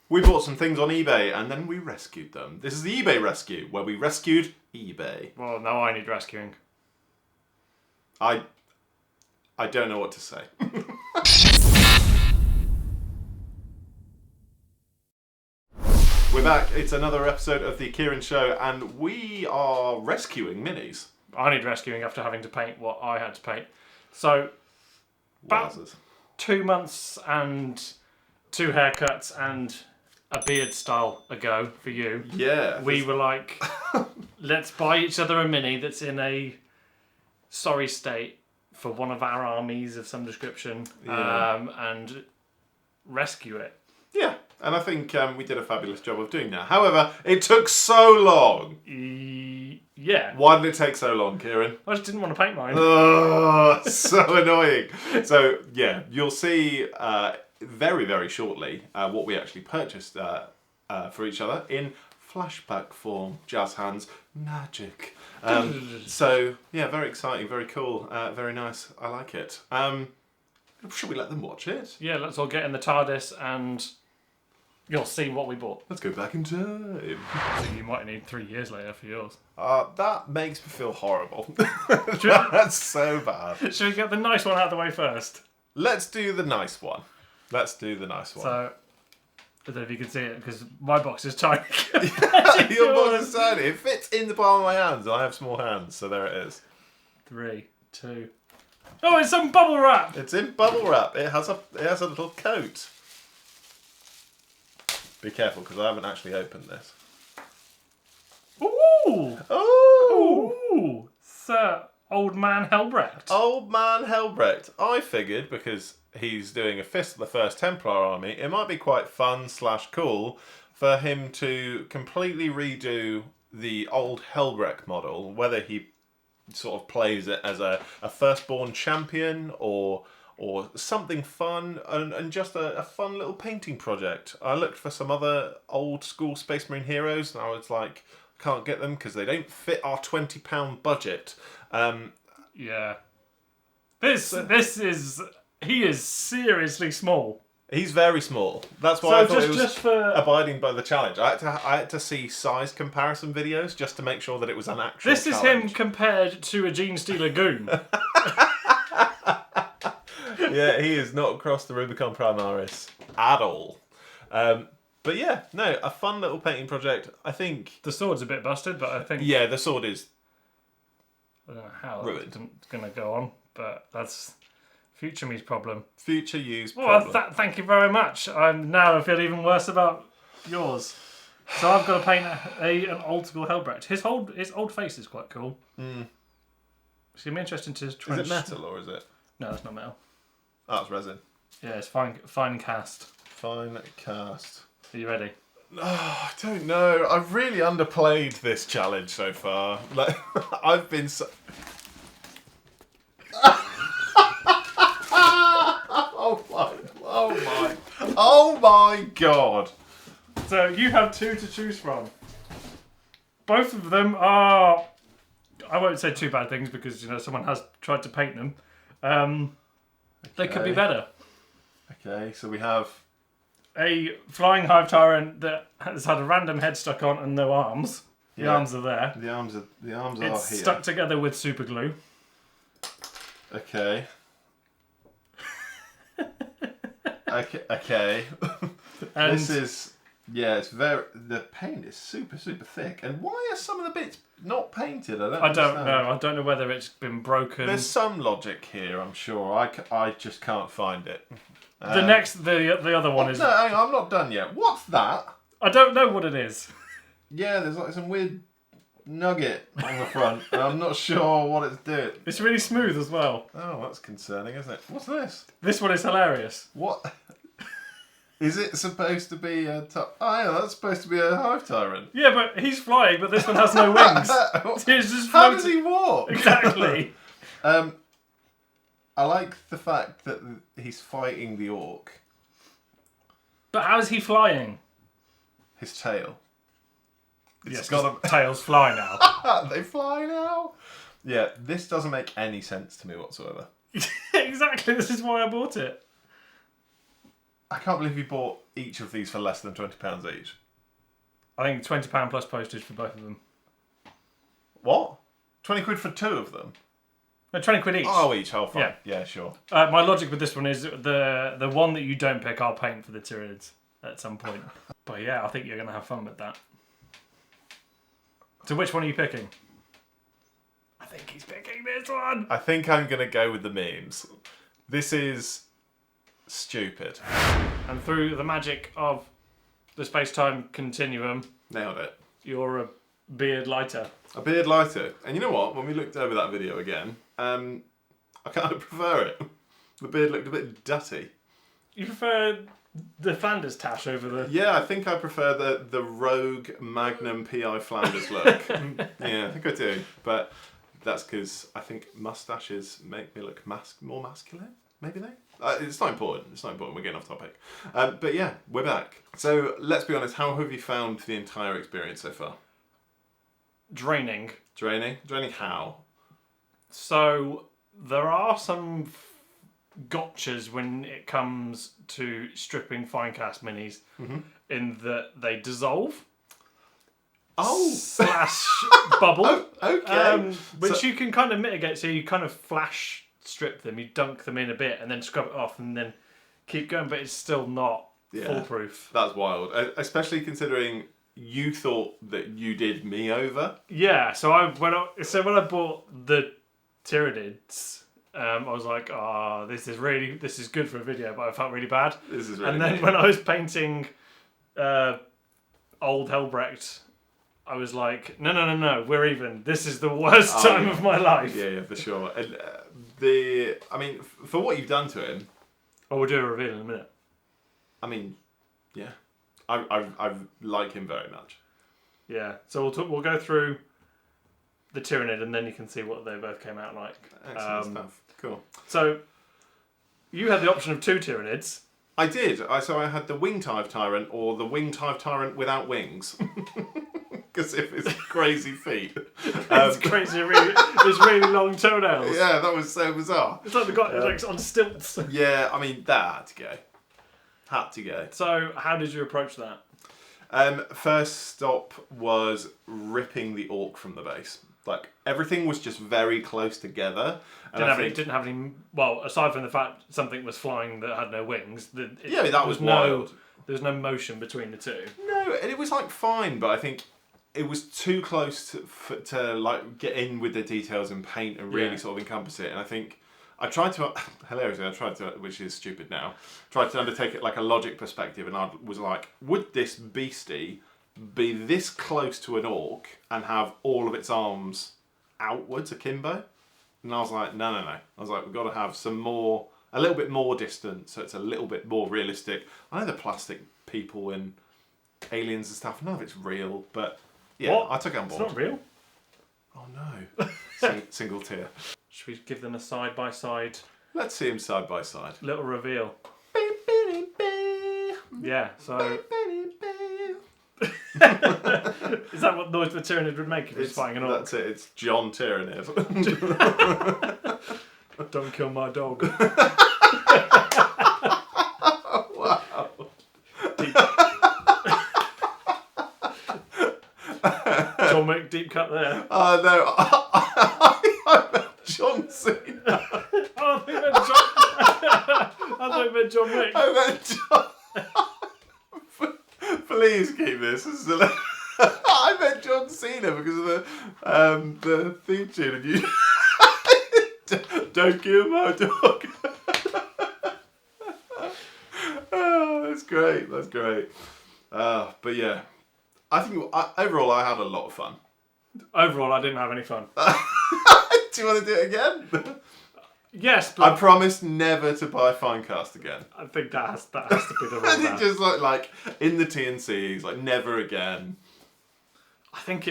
We bought some things on eBay and then we rescued them. This is the eBay rescue, where we rescued eBay. Well, now I need rescuing. I don't know what to say. We're back. It's another episode of the Kieran Show, and we are rescuing minis. I need rescuing after having to paint what I had to paint. So, about 2 months and 2 haircuts and a beard style ago for you. Yeah. We were like, let's buy each other a mini that's in a sorry state for one of our armies of some description, and rescue it. Yeah, and I think we did a fabulous job of doing that. However, it took so long. Yeah. Why did it take so long, Kieran? I just didn't want to paint mine. Oh, so annoying. So, yeah, you'll see very, very shortly what we actually purchased for each other in flashback form. Jazz hands, magic. So, yeah, very exciting, very cool, very nice. I like it. Should we let them watch it? Yeah, let's all get in the TARDIS and you'll see what we bought. Let's go back in time. So you might need 3 years later for yours. That makes me feel horrible. That's so bad. Should we get the nice one out of the way first? Let's do the nice one. So, I don't know if you can see it because my box is tiny. Your box is tiny. It fits in the palm of my hands, and I have small hands, so there it is. 3, 2. Oh, it's some bubble wrap. It's in bubble wrap. It has a little coat. Be careful because I haven't actually opened this. Ooh! Oh! Ooh! Sir Old Man Helbrecht. Old Man Helbrecht. I figured because he's doing a Fist of the First Templar army, it might be quite fun / cool for him to completely redo the old Helbrecht model, whether he sort of plays it as a firstborn champion or something fun and just a fun little painting project. I looked for some other old school Space Marine heroes and I was like, can't get them because they don't fit our £20 budget. Yeah. He is seriously small. He's very small. That's why I thought it was just for abiding by the challenge. I had to see size comparison videos just to make sure that it was an actual This is challenge. him compared to a Gene Stealer goon. Yeah, he is not across the Rubicon Primaris at all. But yeah, no, a fun little painting project. I think The sword's a bit busted, but I think... yeah, the sword is I don't know how ruined. it's going to go on, but that's future me's problem. Future use Well, problem. thank you very much. I feel even worse about yours. So I've got to paint an old school Helbrecht. His old face is quite cool. It's going to be interesting to try. Is it metal or is it? No, it's not metal. Oh, it's resin. Yeah, it's fine cast. Fine cast. Are you ready? Oh, I don't know. I've really underplayed this challenge so far. Like, I've been so... Oh my god. So you have 2 to choose from. Both of them are... I won't say 2 bad things because, someone has tried to paint them. They could be better. Okay, so we have... A flying hive tyrant that has had a random head stuck on and no arms. The arms are there. The arms are It's here. stuck together with super glue. Okay. Okay. And This is... Yeah, it's very... The paint is super, super thick. And why are some of the bits not painted? I don't understand. know. I don't know whether it's been broken. There's some logic here, I'm sure. I just can't find it. The other one is... No, hang on, I'm not done yet. What's that? I don't know what it is. Yeah, there's like some weird nugget on the front. And I'm not sure what it's doing. It's really smooth as well. Oh, that's concerning, isn't it? What's this? This one is hilarious. What? Is it supposed to be a... Oh, yeah, that's supposed to be a hive tyrant. Yeah, but he's flying, but this one has no wings. He's just How does floating. he walk? Exactly. I like the fact that he's fighting the orc. But how is he flying? His tail. Yes, tails fly now. They fly now? Yeah, this doesn't make any sense to me whatsoever. Exactly, this is why I bought it. I can't believe you bought each of these for less than £20 each. I think £20 plus postage for both of them. What? 20 quid for two of them? No, 20 quid each. Oh, each. Oh, fine. Yeah, sure. My logic with this one is the one that you don't pick, I'll paint for the Tyranids at some point. But yeah, I think you're going to have fun with that. So which one are you picking? I think he's picking this one. I think I'm going to go with the memes. This is stupid. And through the magic of the space-time continuum, Nailed it. you're a beard lighter. A beard lighter. And you know what? When we looked over that video again, I kind of prefer it. The beard looked a bit dutty. You prefer the Flanders tash over the... Yeah, I think I prefer the rogue Magnum PI Flanders look. Yeah, I think I do. But that's because I think moustaches make me look more masculine. Maybe they? It's not important. It's not important. We're getting off topic. But yeah, we're back. So let's be honest. How have you found the entire experience so far? Draining. Draining? Draining how? So there are some gotchas when it comes to stripping Finecast minis, in that they dissolve. Oh! / bubble. Oh, okay. Which you can kind of mitigate. So you kind of flash strip them, you dunk them in a bit, and then scrub it off, and then keep going. But it's still not foolproof. That's wild, especially considering you thought that you did me over. Yeah. So when I bought the Tyranids, I was like, "Oh, this is good for a video," but I felt really bad. This is really. And then when I was painting old Helbrecht, I was like, no, we're even. This is the worst time of my life. Yeah, for sure. And for what you've done to him. Oh, we'll do a reveal in a minute. I mean, yeah, I like him very much. Yeah, so we'll go through the Tyranid, and then you can see what they both came out like. Excellent stuff. Cool. So you had the option of 2 Tyranids. I did. So I had the wing-type tyrant or the wing-type tyrant without wings. Because if it's crazy feet. It's crazy. There's really long toenails. Yeah, that was so bizarre. It's like the guy like on stilts. Yeah, I mean that had to go. So how did you approach that? First stop was ripping the orc from the base. Like everything was just very close together. And Didn't have any. Well, aside from the fact something was flying that had no wings. That was wild. There was no motion between the two. No, and it was like fine, but I think it was too close to like get in with the details and paint and really sort of encompass it. And I think I tried to, which is stupid now, tried to undertake it like a logic perspective, and I was like, would this beastie be this close to an orc and have all of its arms outwards akimbo? And I was like, no. I was like, we've got to have a little bit more distance, so it's a little bit more realistic. I know the plastic people and aliens and stuff, none of it's real, but yeah, what? I took it on board. It's not real? Oh no. Single tear. Should we give them a side-by-side? Let's see them side by side. Little reveal. Yeah, so... Is that what noise the Tyranid would make if it's fighting an orc? That's it, it's John Tyranid. Don't kill my dog. Wow. John Wick deep cut there. Oh no, I meant John Cena. I thought you meant John Wick. I meant John. Please keep this. I meant John Cena because of the theme tune, and you don't kill my dog. Oh, that's great. That's great. But yeah, I think overall I had a lot of fun. Overall, I didn't have any fun. Do you want to do it again? Yes, but I promise never to buy Finecast again. I think that has to be the rule. And just like in the TNCs, like never again. I think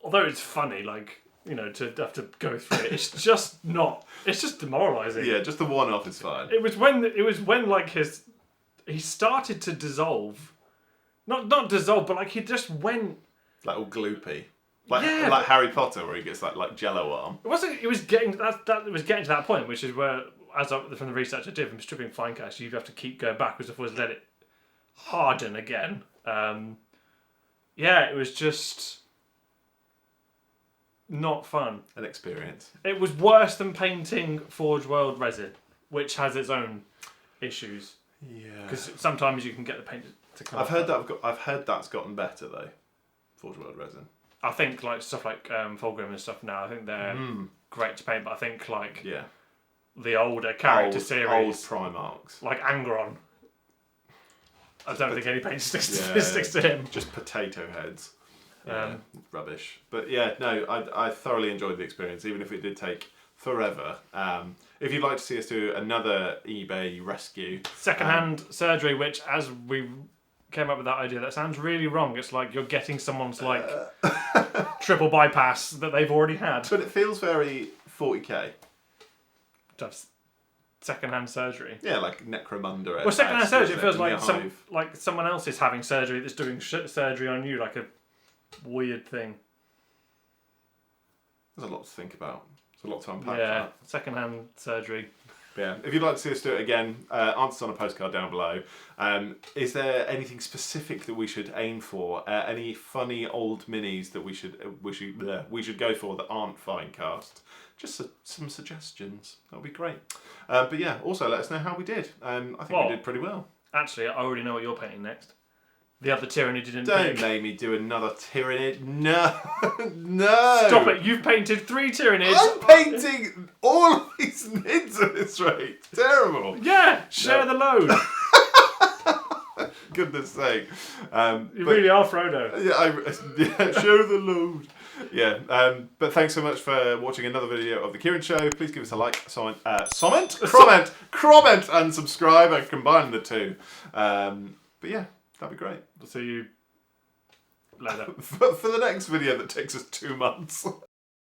although it's funny, like, you know, to have to go through it, it's just demoralising. Yeah, just the one-off is fine. It was when like he started to dissolve, not dissolve, but like he just went like all gloopy. Like Harry Potter, where he gets like Jello arm. It was getting to that point, which is where from the research I did from stripping fine cast, you have to keep going backwards and forwards, let it harden again. It was just not fun. An experience. It was worse than painting Forge World resin, which has its own issues. Yeah. Because sometimes you can get the paint to come. I've heard that's gotten better though. Forge World resin. I think like stuff like Fulgrim and stuff now. I think they're great to paint, but I think like the older character series, old Primarchs, like Angron. I don't think any paint sticks to him. Just potato heads. Rubbish. But yeah, no, I thoroughly enjoyed the experience, even if it did take forever. If you'd like to see us do another eBay rescue, secondhand surgery, which as we came up with that idea, that sounds really wrong. It's like you're getting someone's like triple bypass that they've already had. But it feels very 40k. Just secondhand surgery. Yeah, like Necromunda. Well, secondhand surgery, it feels like someone else is having surgery that's doing surgery on you, like a weird thing. There's a lot to think about. There's a lot to unpack. Yeah, secondhand surgery. But yeah, if you'd like to see us do it again, answers on a postcard down below. Is there anything specific that we should aim for? Any funny old minis that we should go for that aren't fine cast? Just some suggestions. That would be great. But yeah, also let us know how we did. I think we did pretty well. Actually, I already know what you're painting next. The other Tyranid didn't Don't pick. make me do another Tyranid. No. No. Stop it. You've painted 3 Tyranids. I'm painting all of these nids at this rate. Terrible. Yeah. Share the load. Goodness sake. You really are Frodo. Yeah, show the load. Yeah. But thanks so much for watching another video of The Kieran Show. Please give us a like, comment, and subscribe, and combine the two. But yeah. That'd be great. I'll see you later. For the next video that takes us 2 months.